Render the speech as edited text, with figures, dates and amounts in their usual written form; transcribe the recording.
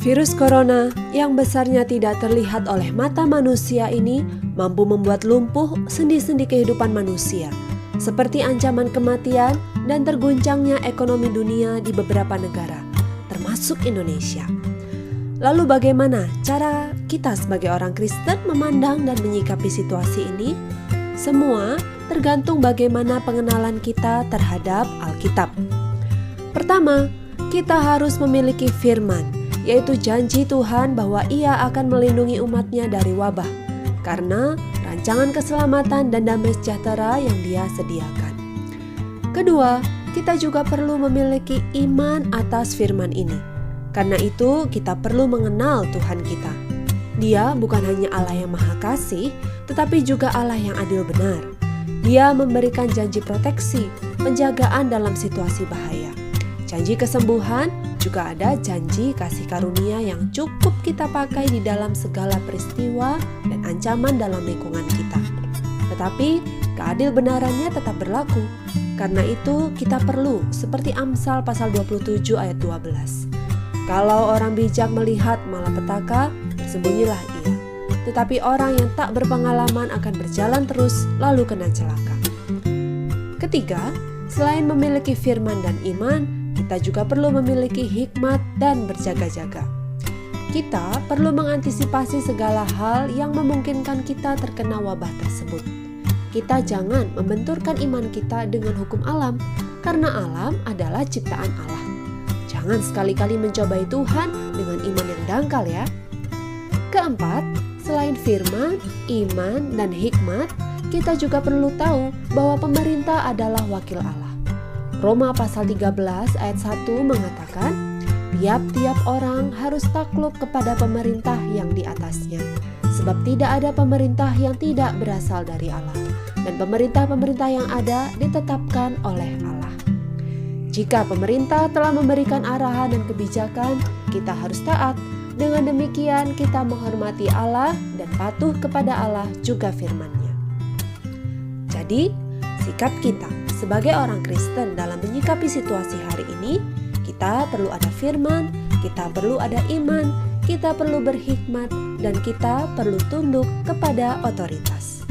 Virus corona yang besarnya tidak terlihat oleh mata manusia ini mampu membuat lumpuh sendi-sendi kehidupan manusia, seperti ancaman kematian dan terguncangnya ekonomi dunia di beberapa negara, termasuk Indonesia. Lalu bagaimana cara kita sebagai orang Kristen memandang dan menyikapi situasi ini? Semua tergantung bagaimana pengenalan kita terhadap Alkitab. Pertama, kita harus memiliki firman, yaitu janji Tuhan bahwa Ia akan melindungi umatnya dari wabah, karena rancangan keselamatan dan damai sejahtera yang Dia sediakan. Kedua, kita juga perlu memiliki iman atas firman ini. Karena itu, kita perlu mengenal Tuhan kita. Dia bukan hanya Allah yang Maha Kasih, tetapi juga Allah yang adil benar. Dia memberikan janji proteksi, penjagaan dalam situasi bahaya. Janji kesembuhan, juga ada janji kasih karunia yang cukup kita pakai di dalam segala peristiwa dan ancaman dalam lingkungan kita. Tetapi keadil benarannya tetap berlaku. Karena itu kita perlu seperti Amsal pasal 27 ayat 12. Kalau orang bijak melihat malapetaka, bersembunyilah ia. Tetapi orang yang tak berpengalaman akan berjalan terus lalu kena celaka. Ketiga, selain memiliki firman dan iman, kita juga perlu memiliki hikmat dan berjaga-jaga. Kita perlu mengantisipasi segala hal yang memungkinkan kita terkena wabah tersebut. Kita jangan membenturkan iman kita dengan hukum alam, karena alam adalah ciptaan Allah. Jangan sekali-kali mencobai Tuhan dengan iman yang dangkal ya. Keempat, selain firman, iman, dan hikmat, kita juga perlu tahu bahwa pemerintah adalah wakil Allah. Roma pasal 13 ayat 1 mengatakan, tiap-tiap orang harus takluk kepada pemerintah yang di atasnya, sebab tidak ada pemerintah yang tidak berasal dari Allah, dan pemerintah-pemerintah yang ada ditetapkan oleh Allah. Jika pemerintah telah memberikan arahan dan kebijakan, kita harus taat. Dengan demikian kita menghormati Allah dan patuh kepada Allah juga firman-Nya. Jadi, sikap kita sebagai orang Kristen dalam menyikapi situasi hari ini, kita perlu ada firman, kita perlu ada iman, kita perlu berhikmat, dan kita perlu tunduk kepada otoritas.